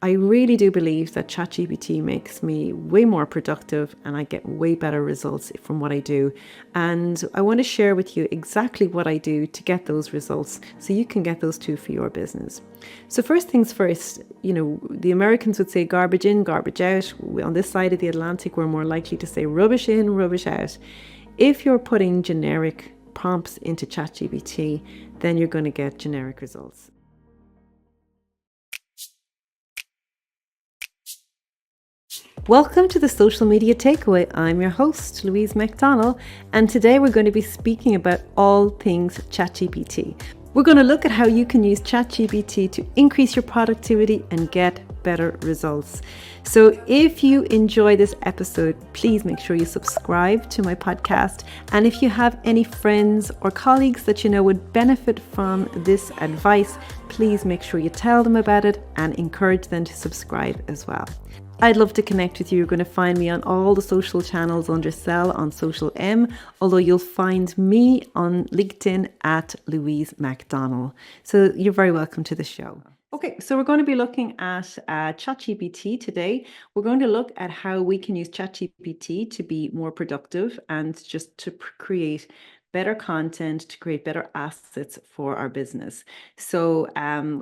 I really do believe that ChatGPT makes me way more productive and I get way better results from what I do. And I want to share with you exactly what I do to get those results so you can get those too for your business. So first things first, the Americans would say garbage in, garbage out. On this side of the Atlantic, we're more likely to say rubbish in, rubbish out. If you're putting generic prompts into ChatGPT, then you're going to get generic results. Welcome to the Social Media Takeaway. I'm your host, Louise McDonald, and today we're going to be speaking about all things ChatGPT. We're going to look at how you can use ChatGPT to increase your productivity and get better results. So if you enjoy this episode, please make sure you subscribe to my podcast. And if you have any friends or colleagues that you know would benefit from this advice, please make sure you tell them about it and encourage them to subscribe as well. I'd love to connect with you. You're going to find me on all the social channels under Cell on Social M, although you'll find me on LinkedIn at Louise McDonald. So you're very welcome to the show. Okay, so we're going to be looking at ChatGPT today. We're going to look at how we can use ChatGPT to be more productive and just to create better content, to create better assets for our business. So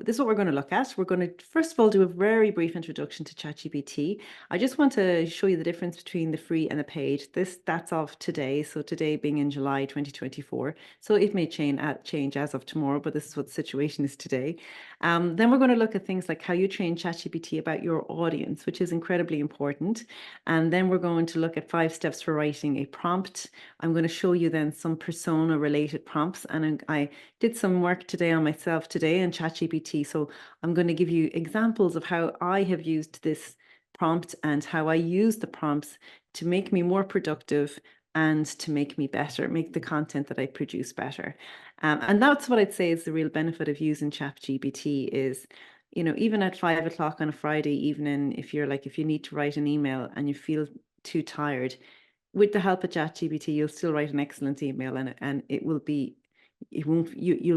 this is what we're going to look at. We're going to, first of all, do a very brief introduction to ChatGPT. I just want to show you the difference between the free and the paid. That's of today. So today being in July 2024. So it may change as of tomorrow, but this is what the situation is today. Then we're going to look at things like how you train ChatGPT about your audience, which is incredibly important. And then we're going to look at 5 steps for writing a prompt. I'm going to show you then some persona related prompts, and I did some work today on myself today in ChatGPT. So I'm going to give you examples of how I have used this prompt and how I use the prompts to make me more productive and to make me better, make the content that I produce better. And that's what I'd say is the real benefit of using ChatGPT is, even at 5 o'clock on a Friday evening, if you need to write an email and you feel too tired, with the help of ChatGPT, you'll still write an excellent email, and you'll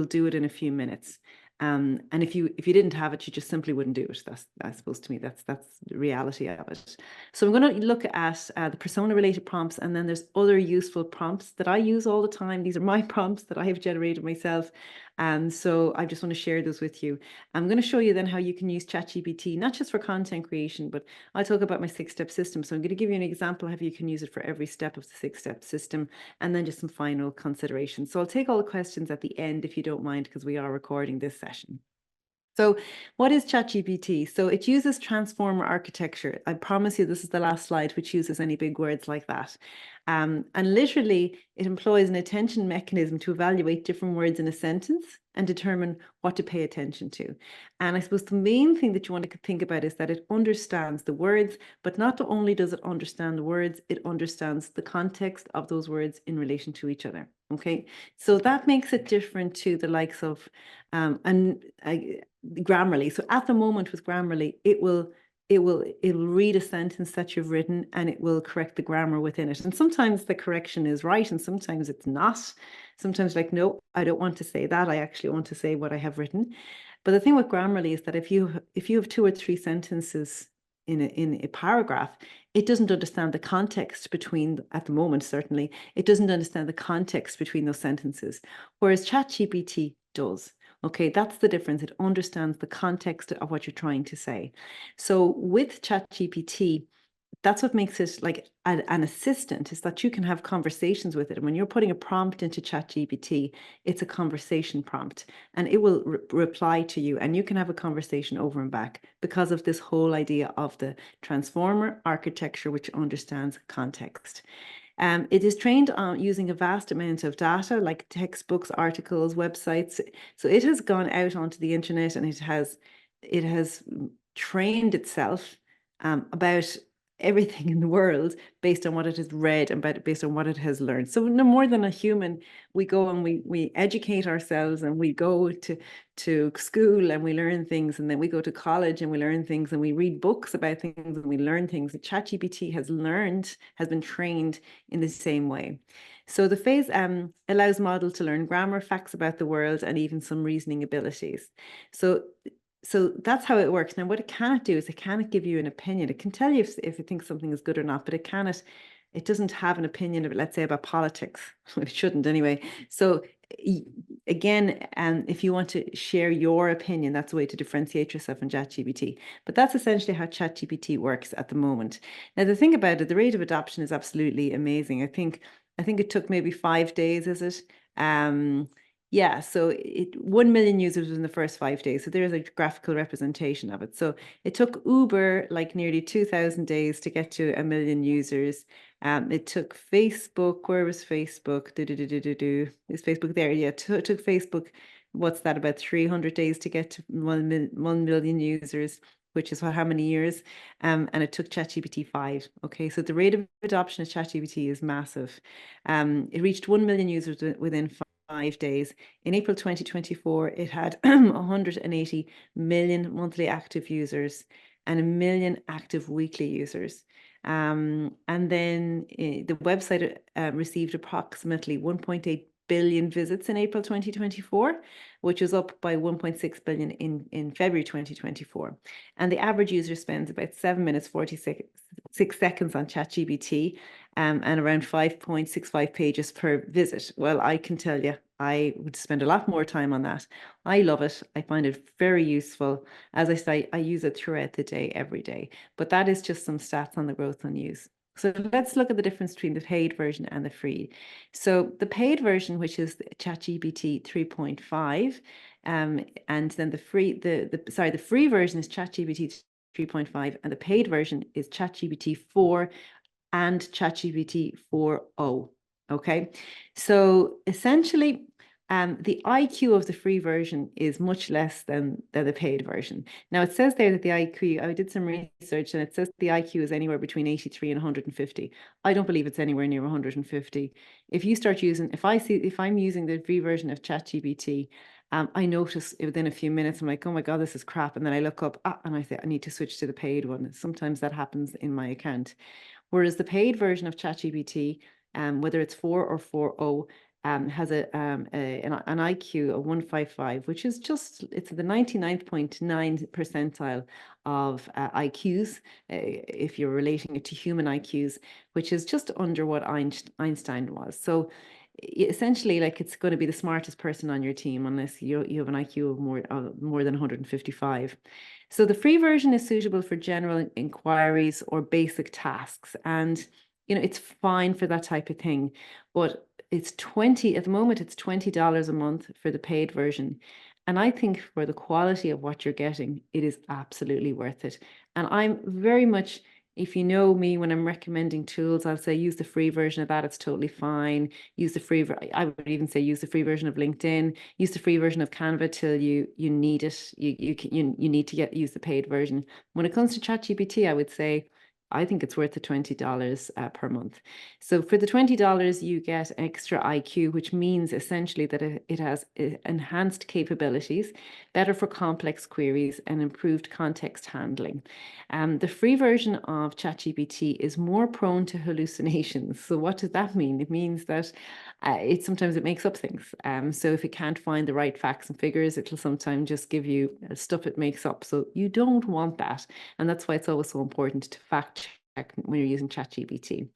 do it in a few minutes. And if you didn't have it, you just simply wouldn't do it. I suppose to me, that's the reality of it. So I'm going to look at the persona related prompts, and then there's other useful prompts that I use all the time. These are my prompts that I have generated myself. And so I just want to share those with you. I'm going to show you then how you can use ChatGPT, not just for content creation, but I talk about my 6-step system. So I'm going to give you an example of how you can use it for every step of the 6-step system, and then just some final considerations. So I'll take all the questions at the end if you don't mind, because we are recording this session. So what is ChatGPT? So it uses transformer architecture. I promise you this is the last slide which uses any big words like that. And literally it employs an attention mechanism to evaluate different words in a sentence and determine what to pay attention to. And I suppose the main thing that you want to think about is that it understands the words, but not only does it understand the words, it understands the context of those words in relation to each other. Okay, so that makes it different to the likes of Grammarly. So at the moment with Grammarly, it'll read a sentence that you've written and it will correct the grammar within it. And sometimes the correction is right and sometimes it's not. Sometimes like, no, I don't want to say that. I actually want to say what I have written. But the thing with Grammarly is that if you have 2 or 3 sentences in a paragraph, it doesn't understand the context between, at the moment certainly, it doesn't understand the context between those sentences, whereas ChatGPT does. Okay, that's the difference. It understands the context of what you're trying to say. So with ChatGPT, that's what makes it like an assistant, is that you can have conversations with it. And when you're putting a prompt into ChatGPT, it's a conversation prompt and it will reply to you and you can have a conversation over and back because of this whole idea of the transformer architecture, which understands context. It is trained on using a vast amount of data like textbooks, articles, websites. So it has gone out onto the internet and it has trained itself about everything in the world based on what it has read and based on what it has learned. So no more than a human, we go and we educate ourselves and we go to school and we learn things, and then we go to college and we learn things and we read books about things and we learn things. ChatGPT has been trained in the same way. So the phase allows model to learn grammar, facts about the world, and even some reasoning abilities. So So that's how it works. Now, what it cannot do is it cannot give you an opinion. It can tell you if it thinks something is good or not, but it doesn't have an opinion of it, let's say about politics. It shouldn't anyway. So again, if you want to share your opinion, that's a way to differentiate yourself from ChatGPT. But that's essentially how ChatGPT works at the moment. Now, the thing about it, the rate of adoption is absolutely amazing. I think it took maybe 5 days, is it? Yeah, so 1 million users in the first 5 days. So there's a graphical representation of it. So it took Uber like nearly 2,000 days to get to 1 million users. It took Facebook, where was Facebook? Is Facebook there? Yeah, it took Facebook, what's that, about 300 days to get to 1 million users, which is how many years? And it took ChatGPT 5. Okay, so the rate of adoption of ChatGPT is massive. It reached 1 million users within 5 days. In April 2024, it had 180 million monthly active users and 1 million active weekly users. And then the website received approximately 1.8 billion visits in April 2024, which was up by 1.6 billion in February 2024. And the average user spends about 7 minutes 46 seconds on ChatGPT, and around 5.65 pages per visit. Well, I can tell you, I would spend a lot more time on that. I love it. I find it very useful. As I say, I use it throughout the day, every day. But that is just some stats on the growth on use. So let's look at the difference between the paid version and the free. So the paid version, which is ChatGPT 3.5, and then the free version is ChatGPT 3.5, and the paid version is ChatGPT 4 and ChatGPT 4o. Okay, so essentially, the IQ of the free version is much less than the paid version. Now, it says there that the IQ, I did some research, and it says the IQ is anywhere between 83 and 150. I don't believe it's anywhere near 150. If you start using, if I'm using the free version of ChatGPT, I notice within a few minutes, I'm like, oh my God, this is crap. And then I look up, and I say, I need to switch to the paid one. Sometimes that happens in my account. Whereas the paid version of ChatGPT, whether it's 4 or 4o, has an IQ of 155, which is it's the 99.9 percentile of IQs, if you're relating it to human IQs, which is just under what Einstein was. So essentially, like, it's going to be the smartest person on your team unless you have an IQ of more than 155. So the free version is suitable for general inquiries or basic tasks, and it's fine for that type of thing. But it's at the moment it's $20 a month for the paid version, and I think for the quality of what you're getting, it is absolutely worth it. And I'm very much, if you know me, when I'm recommending tools, I'll say use the free version of that. It's totally fine. I would even say use the free version of LinkedIn. Use the free version of Canva till you need it. You need to use the paid version. When it comes to ChatGPT, I would say I think it's worth the $20 per month. So for the $20, you get extra IQ, which means essentially that it has enhanced capabilities, better for complex queries, and improved context handling. The free version of ChatGPT is more prone to hallucinations. So what does that mean? It means that sometimes it makes up things. So if it can't find the right facts and figures, it'll sometimes just give you stuff it makes up. So you don't want that. And that's why it's always so important to fact check when you're using ChatGPT.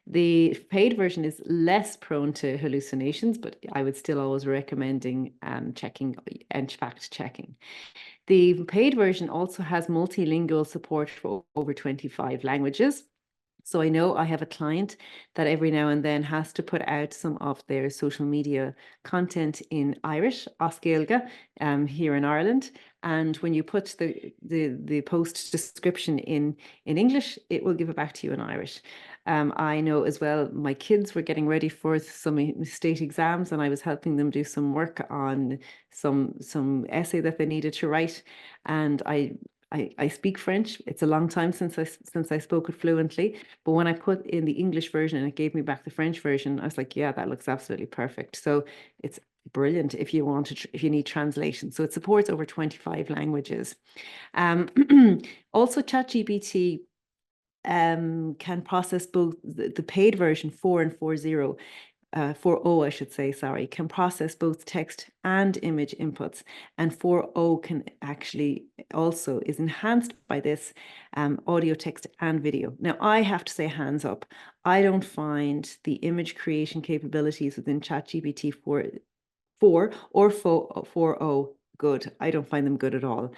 The paid version is less prone to hallucinations, but I would still always recommending checking and fact checking. The paid version also has multilingual support for over 25 languages. So I know I have a client that every now and then has to put out some of their social media content in Irish, Oscailga, here in Ireland. And when you put the post description in English, it will give it back to you in Irish. I know as well, my kids were getting ready for some state exams, and I was helping them do some work on some essay that they needed to write. And I speak French. It's a long time since I spoke it fluently. But when I put in the English version and it gave me back the French version, I was like, yeah, that looks absolutely perfect. So it's brilliant if you if you need translation. So it supports over 25 languages. Also, ChatGPT can process both the paid version 4 and 4.0. 4O, I should say, sorry, can process both text and image inputs. And 4O can actually also is enhanced by this audio, text, and video. Now, I have to say hands up, I don't find the image creation capabilities within ChatGPT 4 or 4O good. I don't find them good at all.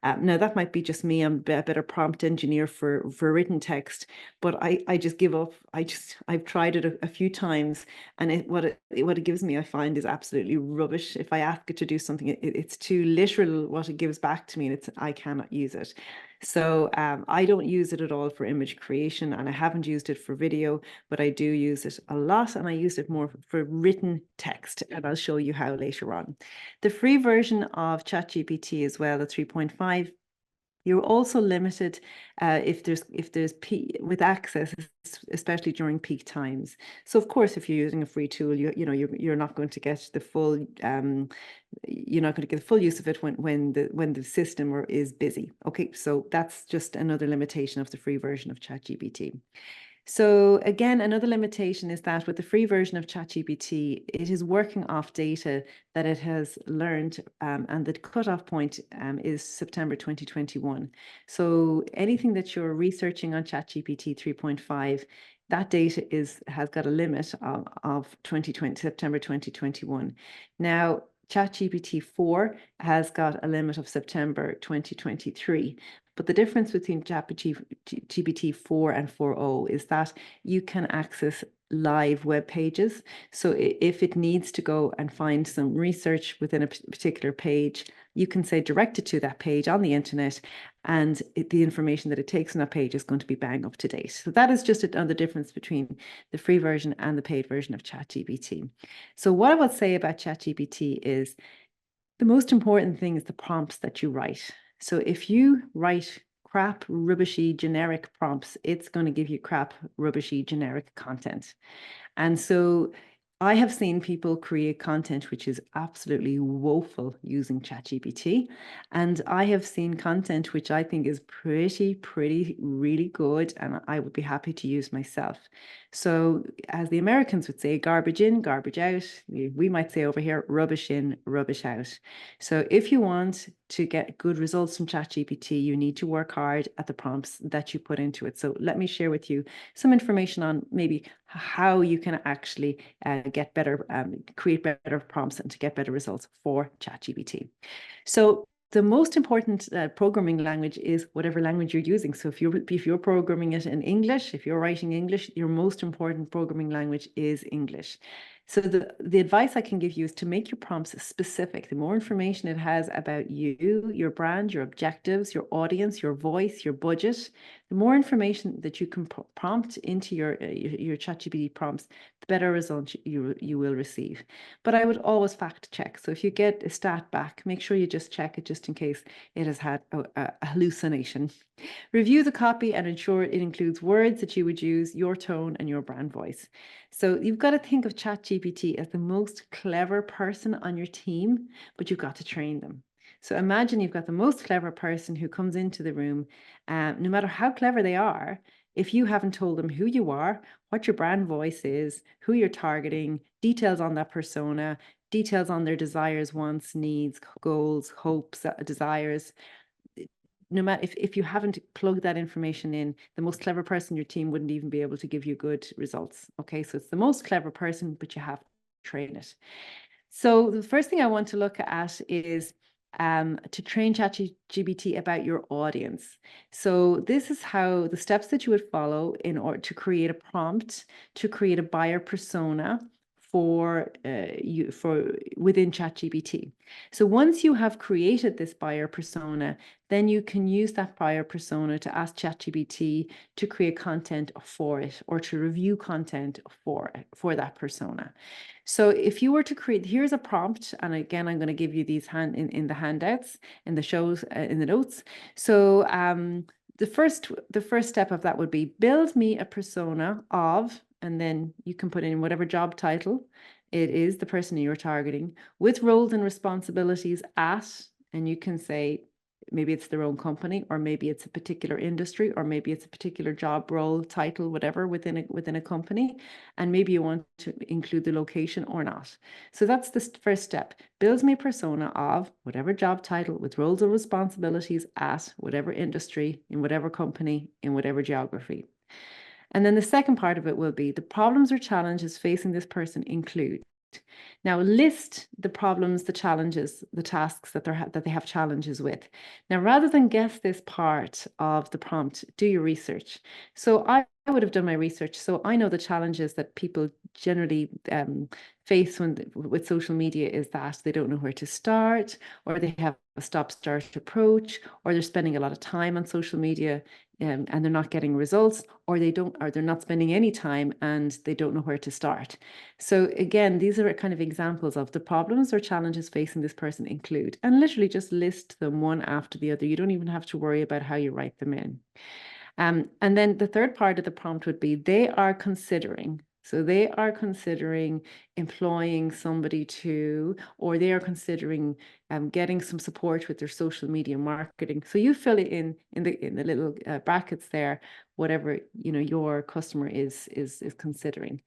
Now that might be just me. I'm a better prompt engineer for written text, but I just give up. I've tried it a few times, and what it gives me, I find, is absolutely rubbish. If I ask it to do something, it's too literal what it gives back to me, and I cannot use it. So I don't use it at all for image creation, and I haven't used it for video, but I do use it a lot, and I use it more for written text, and I'll show you how later on. The free version of ChatGPT as well, the 3.5, you're also limited if there's with access, especially during peak times. So of course, if you're using a free tool, you're not going to get the full you're not going to get the full use of it when the system is busy. Okay, so that's just another limitation of the free version of ChatGPT. So again, another limitation is that with the free version of ChatGPT, it is working off data that it has learned, and the cutoff point is September 2021. So anything that you're researching on ChatGPT 3.5, that data has got a limit of September 2021. Now, ChatGPT 4 has got a limit of September 2023. But the difference between GPT 4 and 4.0 is that you can access live web pages. So if it needs to go and find some research within a particular page, you can say direct it to that page on the internet, and the information that it takes on that page is going to be bang up to date. So that is just another difference between the free version and the paid version of ChatGPT. So what I would say about ChatGPT is the most important thing is the prompts that you write. So if you write crap, rubbishy, generic prompts, it's going to give you crap, rubbishy, generic content. And so I have seen people create content which is absolutely woeful using ChatGPT. And I have seen content which I think is pretty, really good, and I would be happy to use myself. So as the Americans would say, garbage in, garbage out. We might say over here, rubbish in, rubbish out. So if you want to get good results from ChatGPT, you need to work hard at the prompts that you put into it. So let me share with you some information on maybe how you can actually get better, create better prompts and to get better results for ChatGPT. So the most important programming language is whatever language you're using. So if you're programming it in English, if you're writing English, your most important programming language is English. So the advice I can give you is to make your prompts specific. The more information it has about you, your brand, your objectives, your audience, your voice, your budget, the more information that you can prompt into your ChatGPT prompts, the better results you will receive. But I would always fact check. So if you get a stat back, make sure you just check it just in case it has had a hallucination. Review the copy and ensure it includes words that you would use, your tone, and your brand voice. So you've got to think of ChatGPT as the most clever person on your team, but you've got to train them. So imagine you've got the most clever person who comes into the room, no matter how clever they are, if you haven't told them who you are, what your brand voice is, who you're targeting, details on that persona, details on their desires, wants, needs, goals, hopes, desires, no matter if you haven't plugged that information in, the most clever person in your team wouldn't even be able to give you good results. Okay, so it's the most clever person, but you have to train it. So the first thing I want to look at is to train ChatGPT about your audience. So this is how the steps that you would follow in order to create a prompt, to create a buyer persona for within ChatGPT. So once you have created this buyer persona, then you can use that buyer persona to ask ChatGPT to create content for it or to review content for that persona. So if you were to create, here's a prompt, and again, I'm going to give you these in the handouts, in the shows, in the notes. So the first step of that would be build me a persona of, and then you can put in whatever job title it is, the person you're targeting, with roles and responsibilities at, and you can say maybe it's their own company, or maybe it's a particular industry, or maybe it's a particular job role, title, whatever within a company. And maybe you want to include the location or not. So that's the first step. Builds me a persona of whatever job title with roles and responsibilities at whatever industry, in whatever company, in whatever geography. And then the second part of it will be the problems or challenges facing this person include. Now list the problems, the challenges, the tasks that they have challenges with. Now, rather than guess this part of the prompt, do your research. So I would have done my research. So I know the challenges that people generally face with social media is that they don't know where to start, or they have a stop-start approach, or they're spending a lot of time on social media and they're not getting results, or they're not spending any time and they don't know where to start. So again, these are kind of examples of the problems or challenges facing this person include, and literally just list them one after the other. You don't even have to worry about how you write them in. And then the third part of the prompt would be they are considering. So they are considering employing somebody to, or they are considering getting some support with their social media marketing. So you fill it in the little brackets there, whatever your customer is considering.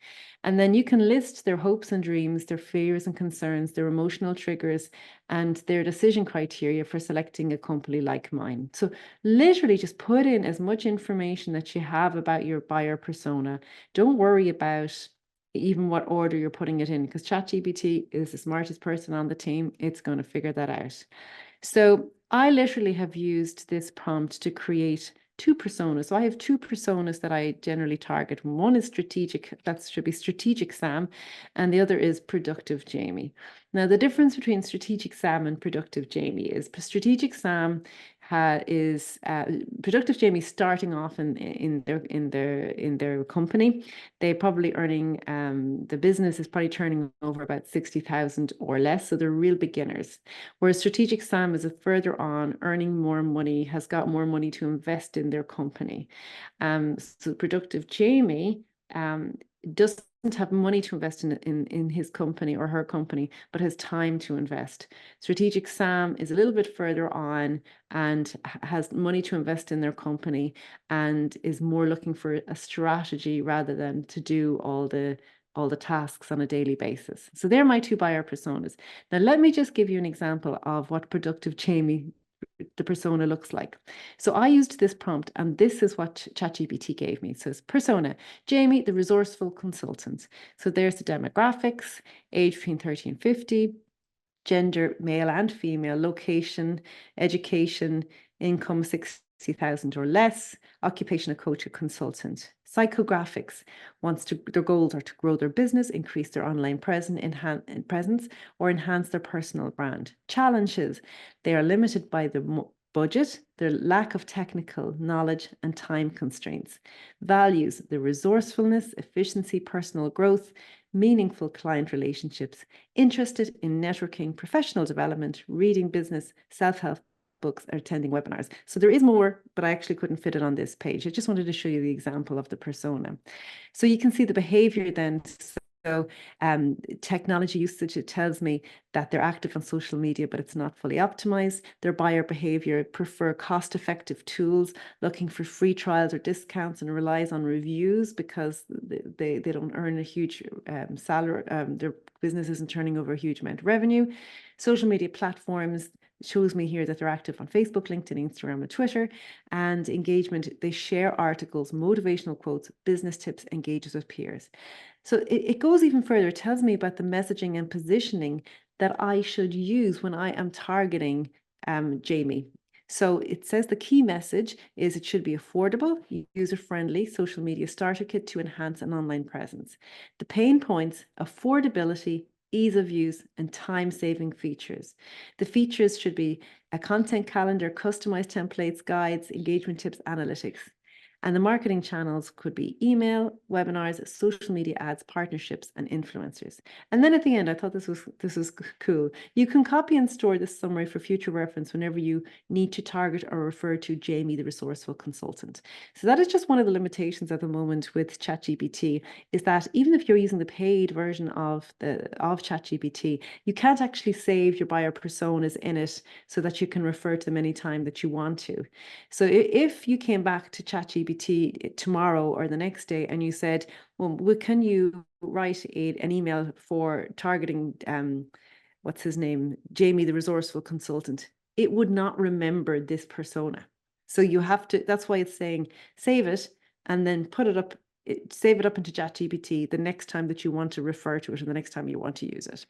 And then you can list their hopes and dreams, their fears and concerns, their emotional triggers, and their decision criteria for selecting a company like mine. So literally just put in as much information that you have about your buyer persona. Don't worry about even what order you're putting it in, because ChatGPT is the smartest person on the team. It's going to figure that out. So I literally have used this prompt to create two personas. So I have two personas that I generally target. One is strategic, that should be strategic Sam, and the other is productive Jamie. Now, the difference between strategic Sam and productive Jamie is strategic Sam is productive Jamie starting off in their company. They're probably earning the business is probably turning over about 60,000 or less, so they're real beginners. Whereas strategic Sam is a further on, earning more money, has got more money to invest in their company. So productive Jamie doesn't have money to invest in his company or her company, but has time to invest. Strategic Sam is a little bit further on and has money to invest in their company and is more looking for a strategy rather than to do all the tasks on a daily basis. So they're my two buyer personas. Now, let me just give you an example of what productive Jamie, the persona, looks like. So I used this prompt, and this is what ChatGPT gave me. It says, persona, Jamie, the resourceful consultant. So there's the demographics, age between 30 and 50, gender, male and female, location, education, income 60,000 or less, occupation, a coach, a consultant. Psychographics, their goals are to grow their business, increase their online presence, or enhance their personal brand. Challenges, they are limited by the budget, their lack of technical knowledge and time constraints. Values, the resourcefulness, efficiency, personal growth, meaningful client relationships, interested in networking, professional development, reading business, self-help books, or attending webinars. So there is more, but I actually couldn't fit it on this page. I just wanted to show you the example of the persona. So you can see the behavior then. So technology usage, it tells me that they're active on social media, but it's not fully optimized. Their buyer behavior, prefer cost-effective tools, looking for free trials or discounts, and relies on reviews because they don't earn a huge salary. Their business isn't turning over a huge amount of revenue. Social media platforms shows me here that they're active on Facebook, LinkedIn, Instagram, and Twitter. And engagement, they share articles, motivational quotes, business tips, engages with peers. So it goes even further. It tells me about the messaging and positioning that I should use when I am targeting Jamie. So it says the key message is it should be affordable, user-friendly social media starter kit to enhance an online presence. The pain points, affordability, ease of use, and time-saving features. The features should be a content calendar, customized templates, guides, engagement tips, analytics. And the marketing channels could be email, webinars, social media ads, partnerships, and influencers. And then at the end, I thought this was cool. You can copy and store this summary for future reference whenever you need to target or refer to Jamie, the resourceful consultant. So that is just one of the limitations at the moment with ChatGPT, is that even if you're using the paid version of ChatGPT, you can't actually save your buyer personas in it so that you can refer to them anytime that you want to. So if you came back to ChatGPT tomorrow or the next day and you said, well, can you write an email for targeting, what's his name, Jamie, the resourceful consultant, it would not remember this persona. So you have to, that's why it's saying save it and then put it up, save it up into ChatGPT the next time that you want to refer to it or the next time you want to use it.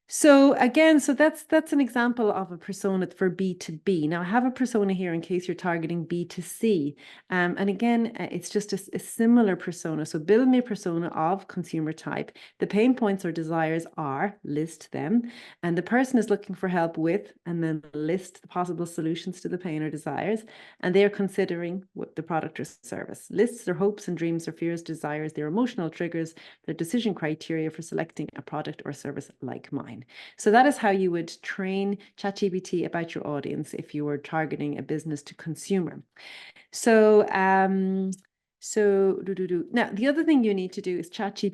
So again, so that's an example of a persona for B2B. Now I have a persona here in case you're targeting B2C. And again, it's just a similar persona. So build me a persona of consumer type. The pain points or desires are, list them. And the person is looking for help with, and then list the possible solutions to the pain or desires. And they are considering the product or service. Lists their hopes and dreams, their fears, desires, their emotional triggers, their decision criteria for selecting a product or service like mine. So that is how you would train ChatGPT about your audience if you were targeting a business to consumer. So, now the other thing you need to do is train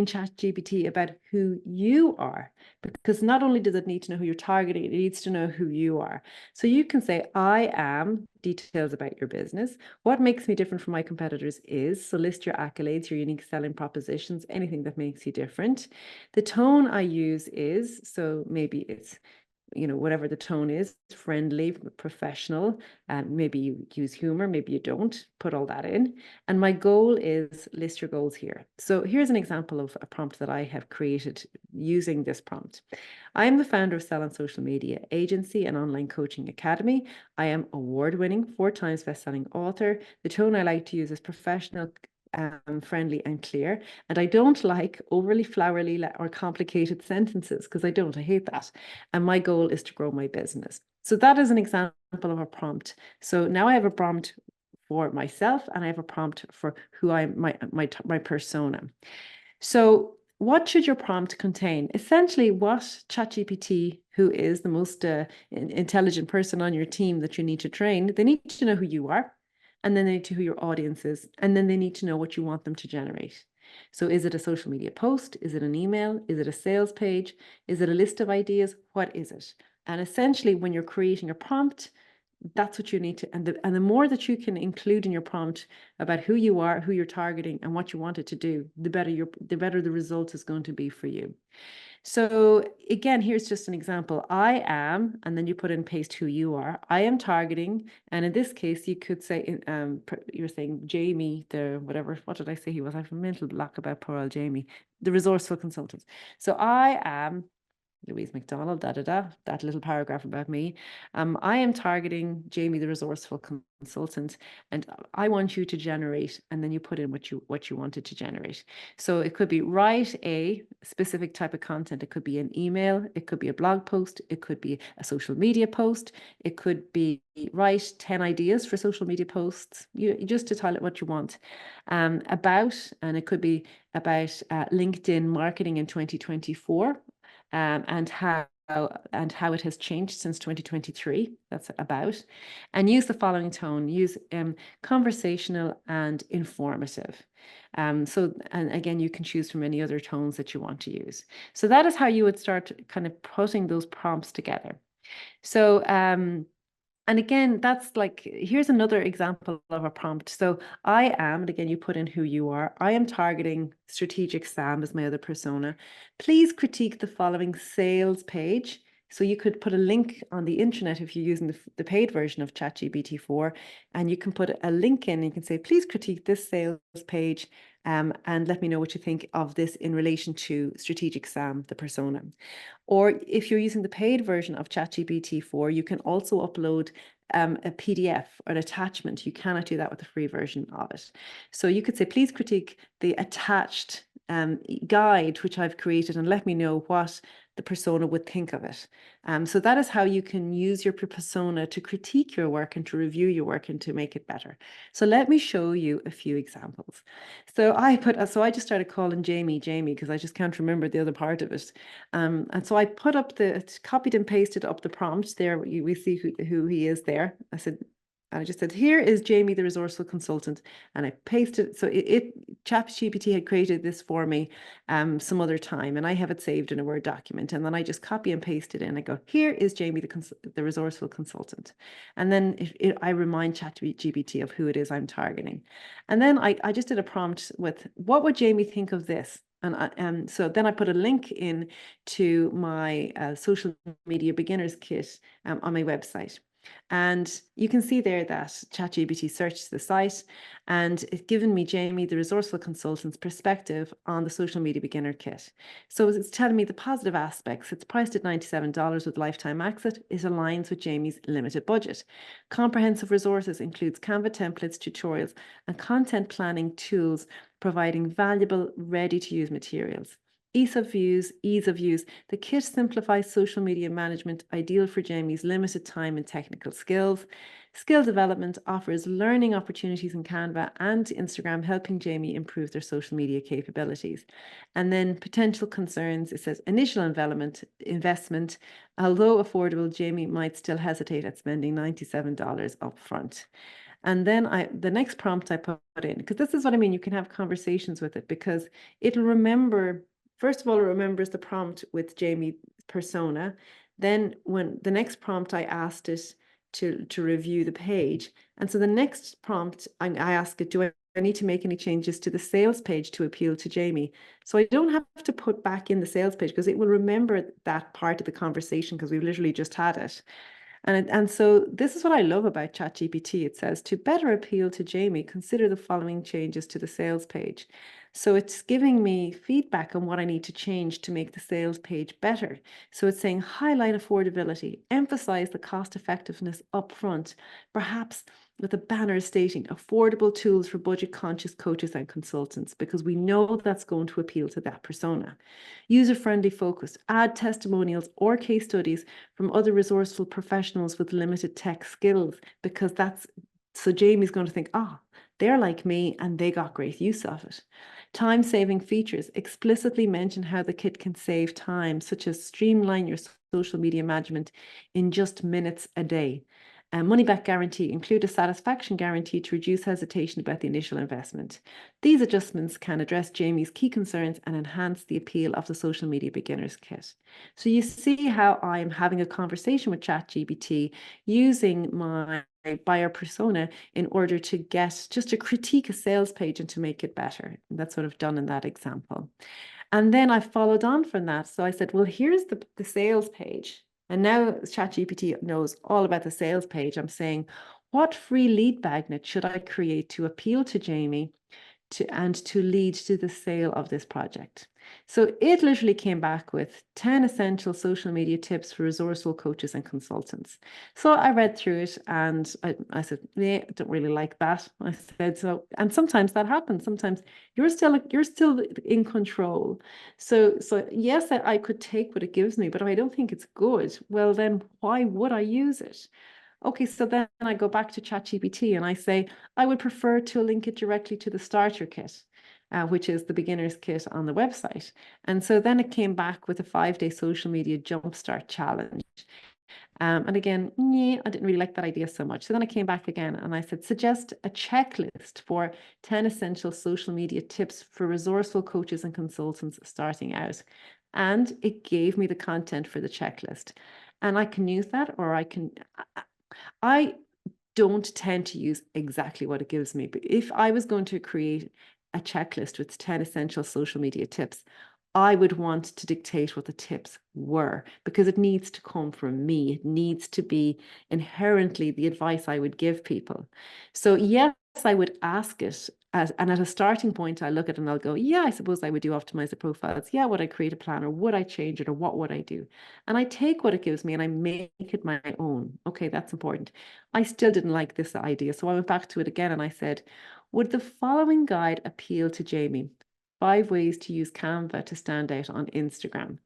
ChatGPT about who you are, because not only does it need to know who you're targeting, it needs to know who you are. So you can say, I am details about your business. What makes me different from my competitors is, so list your accolades, your unique selling propositions, anything that makes you different. The tone I use is, so maybe it's, whatever the tone is, friendly, professional, and maybe you use humor, maybe you don't, put all that in. And my goal is list your goals here. So here's an example of a prompt that I have created using this prompt. I am the founder of Sell on Social Media Agency and Online Coaching Academy. I am award-winning, 4 times best-selling author. The tone I like to use is professional, friendly and clear. And I don't like overly flowery or complicated sentences, because I hate that. And my goal is to grow my business. So that is an example of a prompt. So now I have a prompt for myself and I have a prompt for who my persona. So what should your prompt contain? Essentially, what ChatGPT, who is the most intelligent person on your team that you need to train, they need to know who you are. And then they need to know who your audience is. And then they need to know what you want them to generate. So is it a social media post? Is it an email? Is it a sales page? Is it a list of ideas? What is it? And essentially, when you're creating a prompt, that's what you need to, and the more that you can include in your prompt about who you are, who you're targeting, and what you want it to do, the better the result is going to be for you. So again, here's just an example. I am, and then you put in paste who you are. I am targeting, and in this case, you could say, you're saying Jamie, the whatever, what did I say he was? I have a mental block about poor old Jamie, the resourceful consultant. So I am Louise McDonald, that little paragraph about me. I am targeting Jamie, the resourceful consultant, and I want you to generate, and then you put in what you wanted to generate. So it could be write a specific type of content. It could be an email, it could be a blog post, it could be a social media post, it could be write 10 ideas for social media posts, just to tell it what you want. And it could be about LinkedIn marketing in 2024. And how it has changed since 2023. That's about. And use the following tone. Use conversational and informative. And again, you can choose from any other tones that you want to use. So that is how you would start kind of putting those prompts together. So and again, that's like, here's another example of a prompt. So I am, and again, you put in who you are. I am targeting Strategic Sam as my other persona. Please critique the following sales page. So you could put a link on the internet if you're using the paid version of ChatGPT 4, and you can put a link in and you can say, please critique this sales page and let me know what you think of this in relation to Strategic Sam, the persona. Or if you're using the paid version of ChatGPT 4, you can also upload a PDF or an attachment. You cannot do that with the free version of it. So you could say, please critique the attached guide which I've created and let me know what the persona would think of it. So that is how you can use your persona to critique your work and to review your work and to make it better. So let me show you a few examples. So I just started calling Jamie because I just can't remember the other part of it. And so I copied and pasted up the prompt there. We see who he is there. I just said, here is Jamie, the resourceful consultant. And I pasted, so ChatGPT had created this for me some other time, and I have it saved in a Word document. And then I just copy and paste it in. I go, here is Jamie, the resourceful consultant. And then I remind ChatGPT of who it is I'm targeting. And then I just did a prompt with, what would Jamie think of this? And so then I put a link in to my social media beginners kit on my website. And you can see there that ChatGPT searched the site and it's given me Jamie, the resourceful consultant's perspective on the social media beginner kit. So it's telling me the positive aspects. It's priced at $97 with lifetime access. It aligns with Jamie's limited budget. Comprehensive resources includes Canva templates, tutorials, and content planning tools, providing valuable, ready-to-use materials. Ease of use. The kit simplifies social media management, ideal for Jamie's limited time and technical skills. Skill development offers learning opportunities in Canva and Instagram, helping Jamie improve their social media capabilities. And then potential concerns, it says initial investment, although affordable, Jamie might still hesitate at spending $97 upfront. And then the next prompt I put in, because this is what I mean, you can have conversations with it because it'll remember. First of all, it remembers the prompt with Jamie persona. Then when the next prompt, I asked it to review the page. And so the next prompt, I ask it, do I need to make any changes to the sales page to appeal to Jamie? So I don't have to put back in the sales page because it will remember that part of the conversation because we've literally just had it. And so this is what I love about ChatGPT. It says, to better appeal to Jamie, consider the following changes to the sales page. So it's giving me feedback on what I need to change to make the sales page better. So it's saying highlight affordability, emphasize the cost effectiveness upfront, perhaps with a banner stating affordable tools for budget conscious coaches and consultants, because we know that's going to appeal to that persona. User-friendly focus, add testimonials or case studies from other resourceful professionals with limited tech skills, because so Jamie's going to think, they're like me and they got great use of it. Time-saving features, explicitly mention how the kit can save time, such as streamline your social media management in just minutes a day. Money-back guarantee, include a satisfaction guarantee to reduce hesitation about the initial investment. These adjustments can address Jamie's key concerns and enhance the appeal of the social media beginners kit. So you see how I am having a conversation with ChatGPT using my buyer persona in order to critique a sales page and to make it better. And that's what I've done in that example. And then I followed on from that. So I said, well, here's the sales page. And now ChatGPT knows all about the sales page. I'm saying, what free lead magnet should I create to appeal to Jamie to lead to the sale of this project? So it literally came back with 10 essential social media tips for resourceful coaches and consultants. So I read through it and I said, yeah, I don't really like that. I said, so, and sometimes that happens. Sometimes you're still in control. So yes, I could take what it gives me, but if I don't think it's good, well, then why would I use it? Okay, so then I go back to ChatGPT and I say, I would prefer to link it directly to the starter kit, which is the beginner's kit on the website. And so then it came back with a 5-day social media jumpstart challenge. And again, I didn't really like that idea so much. So then I came back again and I said, suggest a checklist for 10 essential social media tips for resourceful coaches and consultants starting out. And it gave me the content for the checklist. And I can use that, or I don't tend to use exactly what it gives me. But if I was going to create a checklist with 10 essential social media tips, I would want to dictate what the tips were because it needs to come from me. It needs to be inherently the advice I would give people. So yes, I would ask it and at a starting point, I look at it and I'll go, yeah, I suppose I would do optimize the profiles. Yeah, would I create a plan or would I change it or what would I do? And I take what it gives me and I make it my own. Okay, that's important. I still didn't like this idea. So I went back to it again and I said, would the following guide appeal to Jamie? 5 ways to use Canva to stand out on Instagram.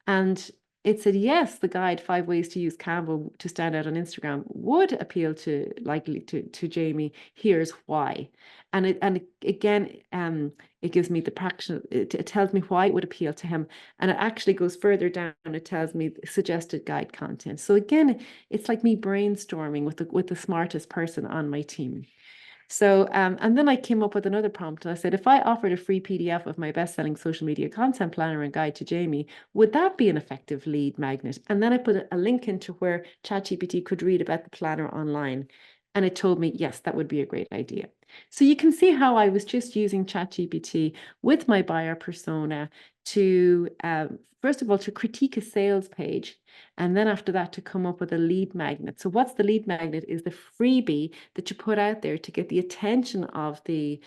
And it said, yes, the guide, 5 ways to use Canva to stand out on Instagram, would appeal to likely to Jamie. Here's why. Again, it gives me the practical, it tells me why it would appeal to him. And it actually goes further down. It tells me suggested guide content. So again, it's like me brainstorming with the smartest person on my team. So, and then I came up with another prompt. I said, if I offered a free PDF of my best-selling social media content planner and guide to Jamie, would that be an effective lead magnet? And then I put a link into where ChatGPT could read about the planner online. And it told me, yes, that would be a great idea. So you can see how I was just using ChatGPT with my buyer persona to, first of all, to critique a sales page. And then after that, to come up with a lead magnet. So what's the lead magnet is the freebie that you put out there to get the attention of the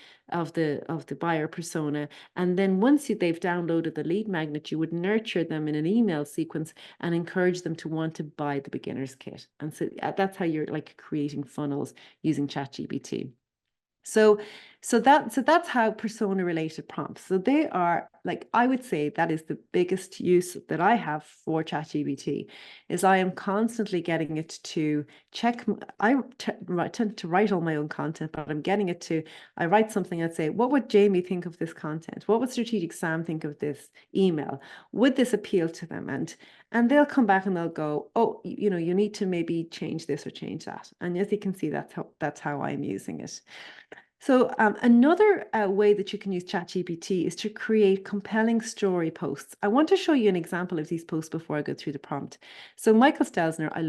buyer persona. And then once they've downloaded the lead magnet, you would nurture them in an email sequence and encourage them to want to buy the beginner's kit. And so that's how you're like creating funnels using ChatGPT. So that's how persona related prompts. So they are like, I would say that is the biggest use that I have for ChatGPT is I am constantly getting it to check. I tend to write all my own content, but I'm getting it to, I write something and say, what would Jamie think of this content? What would Strategic Sam think of this email? Would this appeal to them? And they'll come back and they'll go, oh, you need to maybe change this or change that. And as you can see, that's how I'm using it. So another way that you can use ChatGPT is to create compelling story posts. I want to show you an example of these posts before I go through the prompt. So Michael Stelzner, I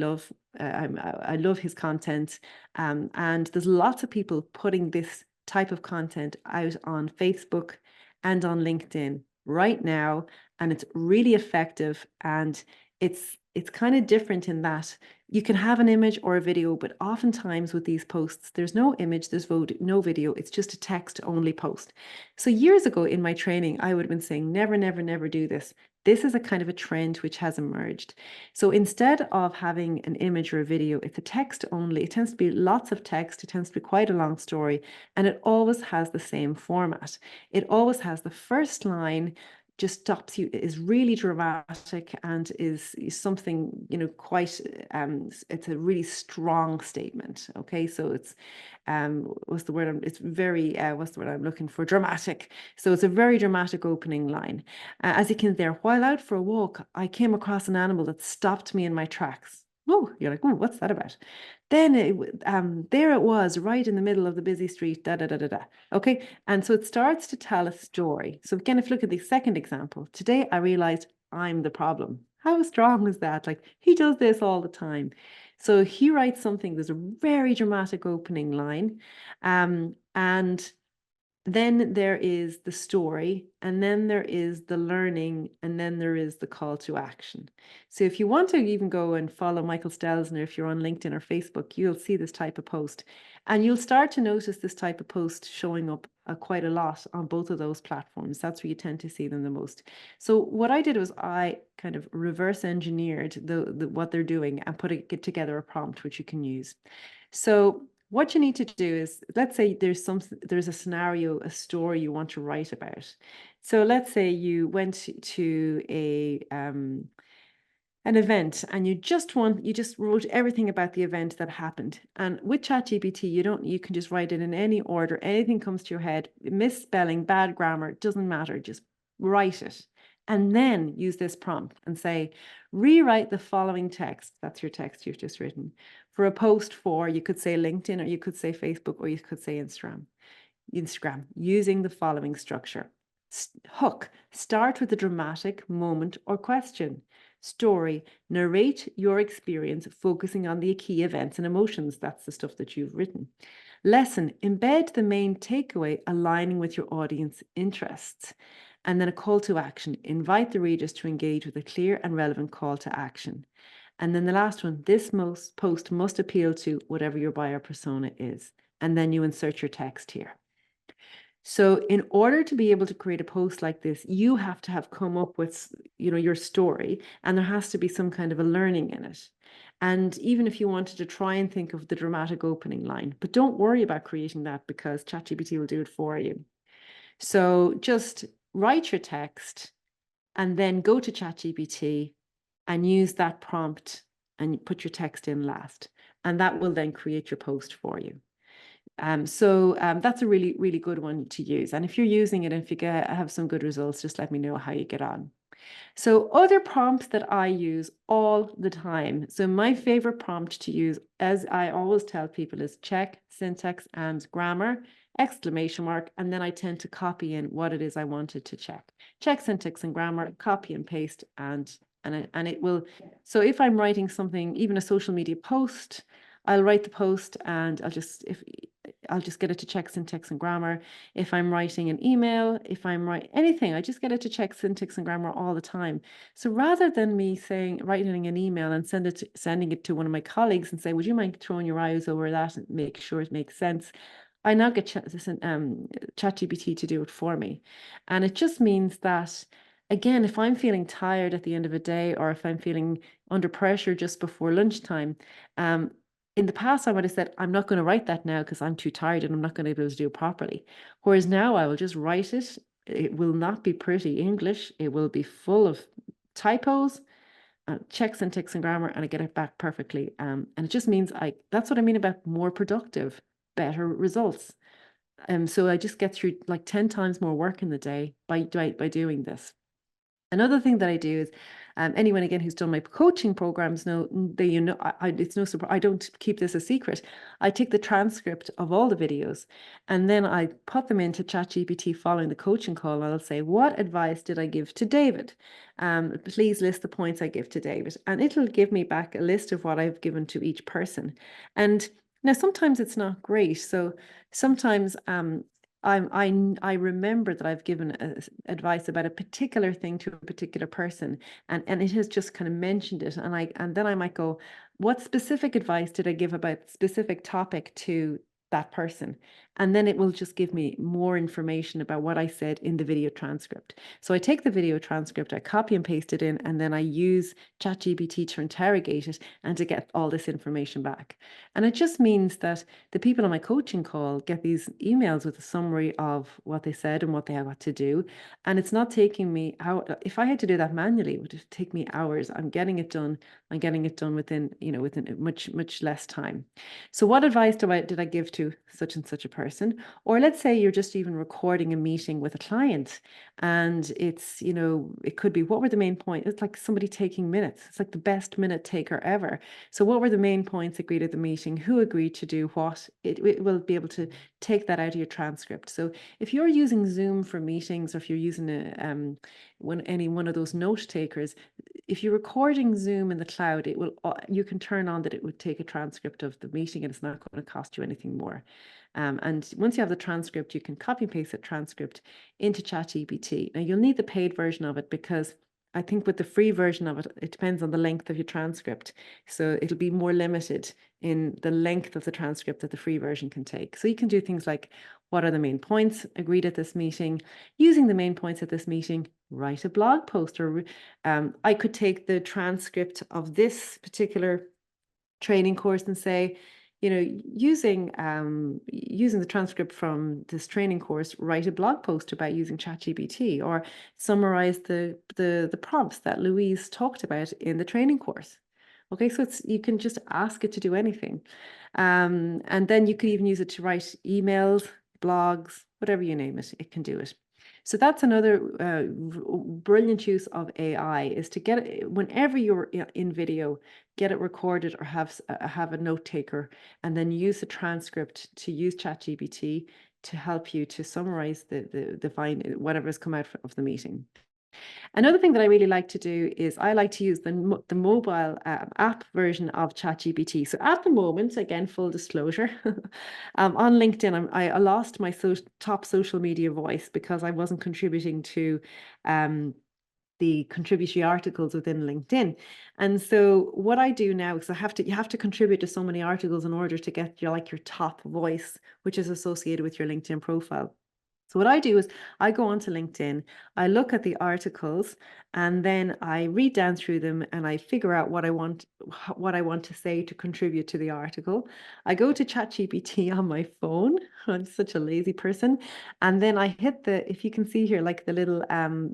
love his content, and there's lots of people putting this type of content out on Facebook and on LinkedIn right now, and it's really effective, and it's kind of different in that you can have an image or a video, but oftentimes with these posts, there's no image, there's no video, it's just a text only post. So years ago in my training, I would have been saying, never, never, never do this. This is a kind of a trend which has emerged. So instead of having an image or a video, it's a text only. It tends to be lots of text. It tends to be quite a long story, and it always has the same format. It always has the first line just stops you, is really dramatic and is something, quite, it's a really strong statement. Okay, so it's, it's very, what's the word I'm looking for? Dramatic. So it's a very dramatic opening line. As you can there, while out for a walk, I came across an animal that stopped me in my tracks. Oh, you're like, oh, what's that about? Then there it was, right in the middle of the busy street, da da da da da. Okay, and so it starts to tell a story. So again, if you look at the second example, today I realized I'm the problem. How strong is that? Like, he does this all the time. So he writes something, there's a very dramatic opening line, and then there is the story, and then there is the learning, and then there is the call to action. So if you want to even go and follow Michael Stelzner, if you're on LinkedIn or Facebook, you'll see this type of post, and you'll start to notice this type of post showing up quite a lot on both of those platforms. That's where you tend to see them the most. So what I did was I kind of reverse engineered what they're doing and get together a prompt which you can use. So what you need to do is, let's say there's a scenario, a story you want to write about. So let's say you went to an event and you just wrote everything about the event that happened. And with ChatGPT, you can just write it in any order. Anything comes to your head, misspelling, bad grammar, doesn't matter. Just write it. And then use this prompt and say, rewrite the following text. That's your text you've just written. For a post for, you could say LinkedIn, or you could say Facebook, or you could say Instagram, using the following structure. Hook, start with a dramatic moment or question. Story, narrate your experience, focusing on the key events and emotions. That's the stuff that you've written. Lesson, embed the main takeaway, aligning with your audience interests. And then a call to action, invite the readers to engage with a clear and relevant call to action. And then the last one, this post must appeal to whatever your buyer persona is. And then you insert your text here. So in order to be able to create a post like this, you have to have come up with, your story, and there has to be some kind of a learning in it. And even if you wanted to try and think of the dramatic opening line, but don't worry about creating that because ChatGPT will do it for you. So just write your text and then go to ChatGPT and use that prompt and put your text in last. And that will then create your post for you. That's a really, really good one to use. And if you're using it and if you have some good results, just let me know how you get on. So other prompts that I use all the time. So my favorite prompt to use, as I always tell people, is check syntax and grammar, exclamation mark, and then I tend to copy in what it is I wanted to check. Check syntax and grammar, copy and paste, and it will. So if I'm writing something, even a social media post, I'll write the post and I'll just get it to check syntax and grammar. If I'm writing an email, if I'm writing anything, I just get it to check syntax and grammar all the time. So rather than me writing an email and sending it to one of my colleagues and say, would you mind throwing your eyes over that and make sure it makes sense? I now get ChatGPT to do it for me. And it just means that, again, if I'm feeling tired at the end of a day, or if I'm feeling under pressure just before lunchtime, in the past, I would have said, I'm not going to write that now because I'm too tired and I'm not going to be able to do it properly. Whereas now I will just write it. It will not be pretty English. It will be full of typos, check syntax and grammar, and I get it back perfectly. And it just means that's what I mean about more productive, better results. So I just get through like 10 times more work in the day by doing this. Another thing that I do is, anyone again who's done my coaching programs know it's no surprise. I don't keep this a secret. I take the transcript of all the videos, and then I put them into ChatGPT following the coaching call, and I'll say, "What advice did I give to David? Please list the points I give to David," and it'll give me back a list of what I've given to each person. And now sometimes it's not great, so sometimes I remember that I've given advice about a particular thing to a particular person, and it has just kind of mentioned it, and then I might go, what specific advice did I give about specific topic to that person? And then it will just give me more information about what I said in the video transcript. So I take the video transcript, I copy and paste it in, and then I use ChatGPT to interrogate it and to get all this information back. And it just means that the people on my coaching call get these emails with a summary of what they said and what they have got to do. And it's not taking me out. If I had to do that manually, it would take me hours. I'm getting it done. I'm getting it done within much, much less time. So what advice did I give to such and such a person? Or let's say you're just even recording a meeting with a client, and it could be, what were the main points? It's like somebody taking minutes. It's like the best minute taker ever. So what were the main points agreed at the meeting? Who agreed to do what? It will be able to take that out of your transcript. So if you're using Zoom for meetings, or if you're using any one of those note takers, if you're recording Zoom in the cloud, you can turn on that it would take a transcript of the meeting, and it's not going to cost you anything more. And once you have the transcript, you can copy and paste that transcript into ChatGPT. Now you'll need the paid version of it, because I think with the free version of it, it depends on the length of your transcript. So it'll be more limited in the length of the transcript that the free version can take. So you can do things like, what are the main points agreed at this meeting? Using the main points at this meeting, write a blog post. Or I could take the transcript of this particular training course and say, using the transcript from this training course, write a blog post about using ChatGPT, or summarize the prompts that Louise talked about in the training course. Okay, so you can just ask it to do anything. And then you could even use it to write emails, blogs, whatever you name it, it can do it. So that's another brilliant use of AI, is to get it whenever you're in video, get it recorded, or have a note taker, and then use the transcript to use ChatGPT to help you to summarize the whatever has come out of the meeting. Another thing that I really like to do is I like to use the mobile app version of ChatGPT. So at the moment, again, full disclosure, on LinkedIn, I lost my top social media voice because I wasn't contributing to the contributory articles within LinkedIn. And so what I do now is you have to contribute to so many articles in order to get your top voice, which is associated with your LinkedIn profile. So what I do is I go onto LinkedIn, I look at the articles, and then I read down through them, and I figure out what I want to say to contribute to the article. I go to ChatGPT on my phone, I'm such a lazy person. And then I hit if you can see here, like the little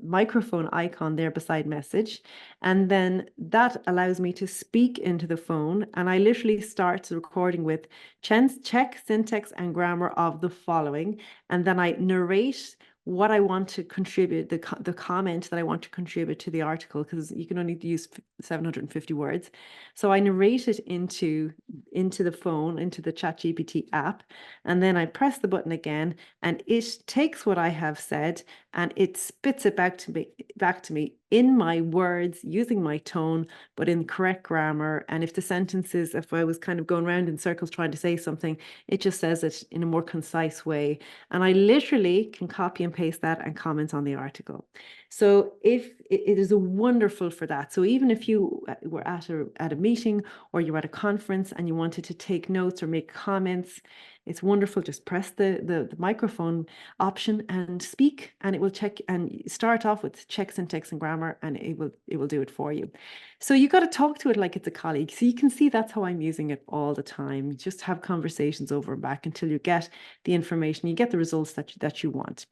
microphone icon there beside message. And then that allows me to speak into the phone. And I literally start the recording with check syntax and grammar of the following. And then I narrate what I want to contribute, the comment that I want to contribute to the article, because you can only use 750 words. So I narrate it into the phone, into the ChatGPT app, and then I press the button again, and it takes what I have said and it spits it back to me in my words, using my tone, but in correct grammar. And if the sentences, if I was kind of going around in circles trying to say something, it just says it in a more concise way. And I literally can copy and paste that and comment on the article. So if it is wonderful for that. So even if you were at a meeting or you're at a conference and you wanted to take notes or make comments, it's wonderful. Just press the microphone option and speak, and it will check and start off with check syntax and grammar, and it will do it for you. So you got to talk to it like it's a colleague. So you can see that's how I'm using it all the time. Just have conversations over and back until you get the information, you get the results that you want.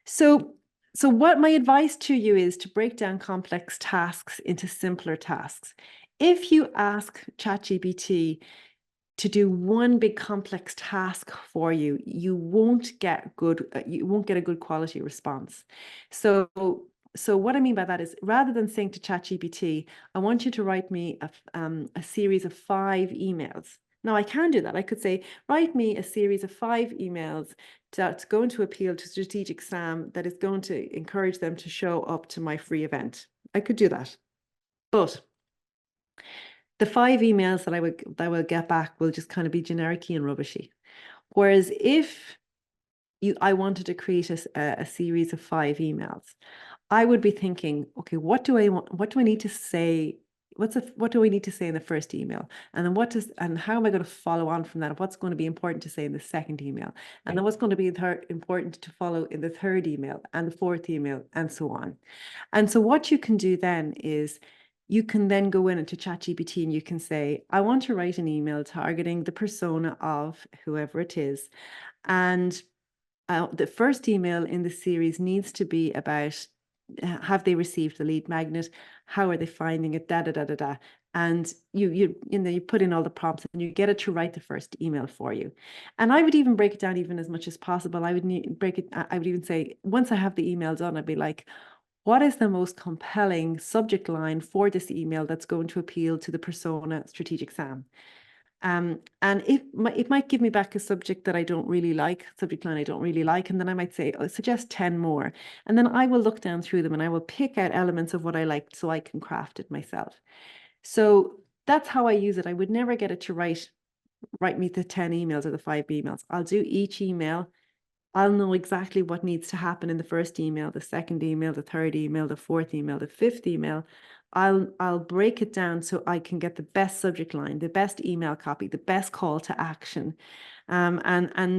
So what my advice to you is to break down complex tasks into simpler tasks. If you ask ChatGPT to do one big complex task for you, you won't get a good quality response. So what I mean by that is, rather than saying to ChatGPT, I want you to write me a series of 5 emails. Now I can do that. I could say, write me a series of 5 emails that's going to appeal to Strategic SAM, that is going to encourage them to show up to my free event. I could do that. But the 5 emails that I will get back will just kind of be generic and rubbishy. Whereas if I wanted to create a series of 5 emails, I would be thinking, okay, what do I want? What do I need to say? What do I need to say in the first email? And then and how am I going to follow on from that? What's going to be important to say in the second email? And then what's going to be important to follow in the third email and the fourth email, and so on. And so what you can do then is, you can then go in into ChatGPT and you can say, I want to write an email targeting the persona of whoever it is. And the first email in the series needs to be about, have they received the lead magnet? How are they finding it? Da da da da da. And you put in all the prompts and you get it to write the first email for you. And I would even break it down even as much as possible. I would even say, once I have the email done, I'd be like, what is the most compelling subject line for this email that's going to appeal to the persona Strategic SAM? And it might give me back a subject line I don't really like, and then I might say, suggest 10 more. And then I will look down through them and I will pick out elements of what I liked so I can craft it myself. So that's how I use it. I would never get it to write me the 10 emails or the 5 emails. I'll do each email. I'll know exactly what needs to happen in the first email, the second email, the third email, the fourth email, the fifth email. I'll break it down so I can get the best subject line, the best email copy, the best call to action. I'll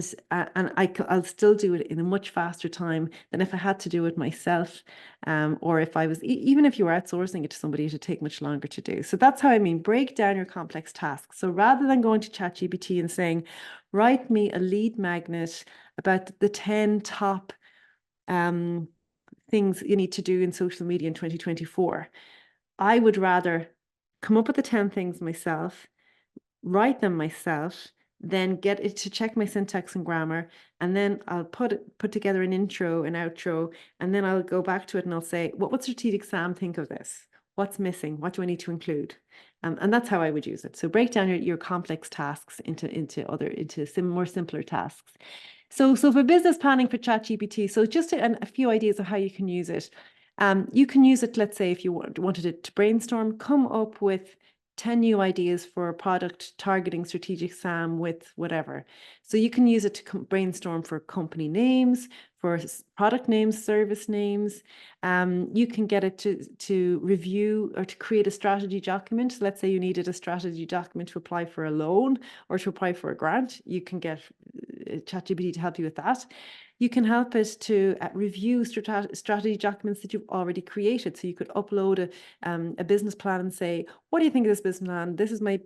still do it in a much faster time than if I had to do it myself, or if I was, even if you were outsourcing it to somebody, it would take much longer to do. So that's how I mean, break down your complex tasks. So rather than going to ChatGPT and saying, write me a lead magnet about the 10 top things you need to do in social media in 2024, I would rather come up with the 10 things myself, write them myself, then get it to check my syntax and grammar, and then I'll put together an intro, an outro, and then I'll go back to it and I'll say, what would Strategic SAM think of this? What's missing? What do I need to include? And that's how I would use it. So break down your complex tasks into more simpler tasks. So for business planning for ChatGPT, so just a few ideas of how you can use it. You can use it, let's say, if you wanted it to brainstorm, come up with 10 new ideas for a product targeting Strategic SAM with whatever. So you can use it to brainstorm for company names, for product names, service names. You can get it to review or to create a strategy document. So let's say you needed a strategy document to apply for a loan or to apply for a grant. You can get ChatGPT to help you with that. You can help it to review strategy documents that you've already created. So you could upload a business plan and say, what do you think of this business plan? This is my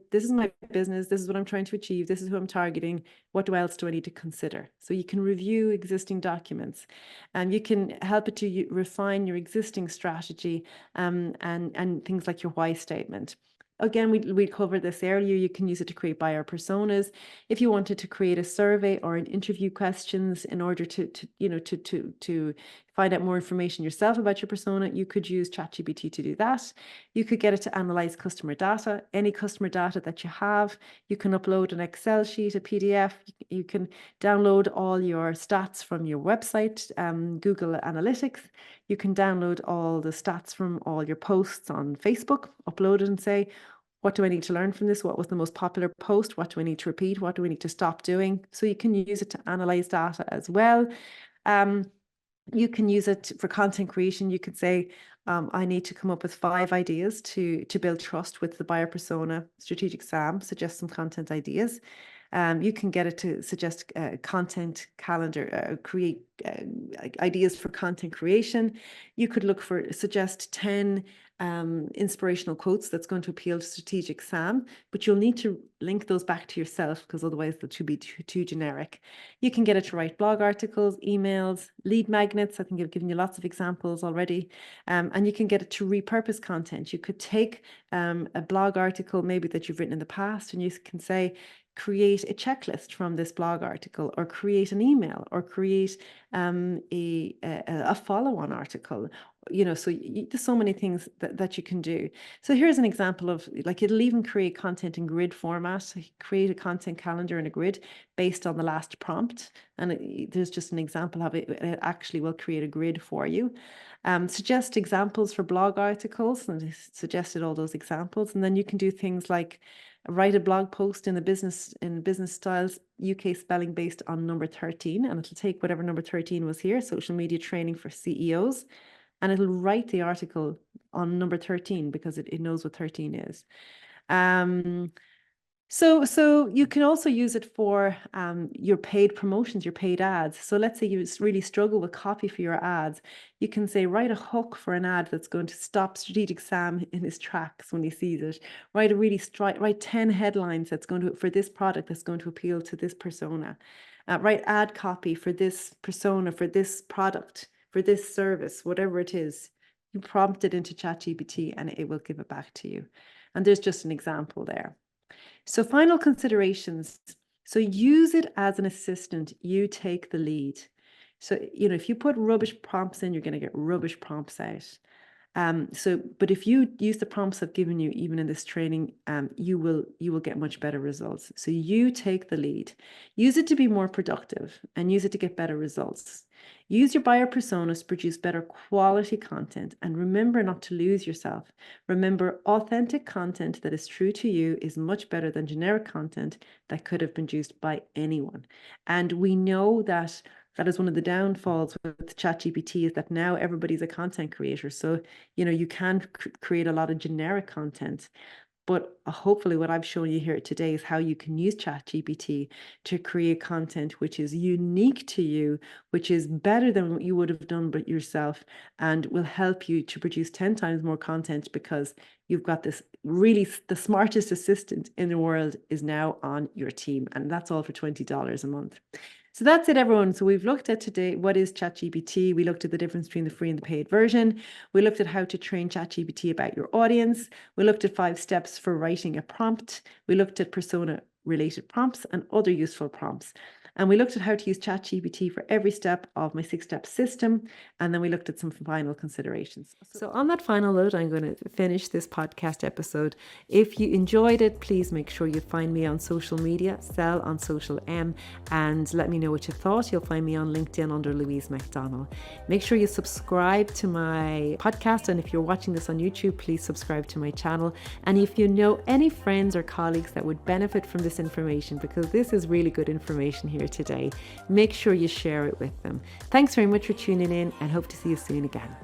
business. This is what I'm trying to achieve. This is who I'm targeting. What else do I need to consider? So you can review existing documents, and you can help it to refine your existing strategy, and things like your why statement. Again, we covered this earlier. You can use it to create buyer personas. If you wanted to create a survey or an interview questions in order to find out more information yourself about your persona, you could use ChatGPT to do that. You could get it to analyze customer data, any customer data that you have. You can upload an Excel sheet, a PDF. You can download all your stats from your website, Google Analytics. You can download all the stats from all your posts on Facebook, upload it and say, what do I need to learn from this? What was the most popular post? What do I need to repeat? What do we need to stop doing? So you can use it to analyze data as well. You can use it for content creation. You could say, I need to come up with 5 ideas to build trust with the buyer persona. Strategic Sam, suggest some content ideas. You can get it to suggest content calendar, create ideas for content creation. You could suggest 10 inspirational quotes that's going to appeal to Strategic Sam, but you'll need to link those back to yourself, because otherwise they'll be too generic. You can get it to write blog articles, emails, lead magnets. I think I've given you lots of examples already. And you can get it to repurpose content. You could take a blog article maybe that you've written in the past, and you can say, create a checklist from this blog article, or create an email, or create a follow-on article. So there's so many things that you can do. So here's an example of, like, it'll even create content in grid format, create a content calendar in a grid based on the last prompt. And there's just an example of it. It actually will create a grid for you. Suggest examples for blog articles, and I suggested all those examples. And then you can do things like write a blog post in business styles UK spelling based on number 13, and it'll take whatever number 13 was here, social media training for CEOs, and it'll write the article on number 13 because it knows what 13 is. So you can also use it for your paid promotions, your paid ads. So let's say you really struggle with copy for your ads. You can say, write a hook for an ad that's going to stop Strategic Sam in his tracks when he sees it. Write 10 headlines for this product that's going to appeal to this persona. Write ad copy for this persona, for this product, for this service, whatever it is. You prompt it into ChatGPT and it will give it back to you. And there's just an example there. So final considerations. So use it as an assistant. You take the lead. So, if you put rubbish prompts in, you're going to get rubbish prompts out. But if you use the prompts I've given you, even in this training, you will get much better results. So you take the lead. Use it to be more productive and use it to get better results. Use your buyer personas to produce better quality content, and remember not to lose yourself. Remember, authentic content that is true to you is much better than generic content that could have been used by anyone. And we know that is one of the downfalls with ChatGPT, is that now everybody's a content creator. So, you can create a lot of generic content. But hopefully what I've shown you here today is how you can use ChatGPT to create content which is unique to you, which is better than what you would have done but yourself, and will help you to produce 10 times more content, because you've got this really, the smartest assistant in the world is now on your team. And that's all for $20 a month. So that's it, everyone. So we've looked at today, what is ChatGPT? We looked at the difference between the free and the paid version. We looked at how to train ChatGPT about your audience. We looked at 5 steps for writing a prompt. We looked at persona related prompts and other useful prompts. And we looked at how to use ChatGPT for every step of my 6-step system. And then we looked at some final considerations. So on that final note, I'm going to finish this podcast episode. If you enjoyed it, please make sure you find me on social media, Sell on Social M, and let me know what you thought. You'll find me on LinkedIn under Louise McDonald. Make sure you subscribe to my podcast. And if you're watching this on YouTube, please subscribe to my channel. And if you know any friends or colleagues that would benefit from this information, because this is really good information here today, make sure you share it with them. Thanks very much for tuning in, and hope to see you soon again.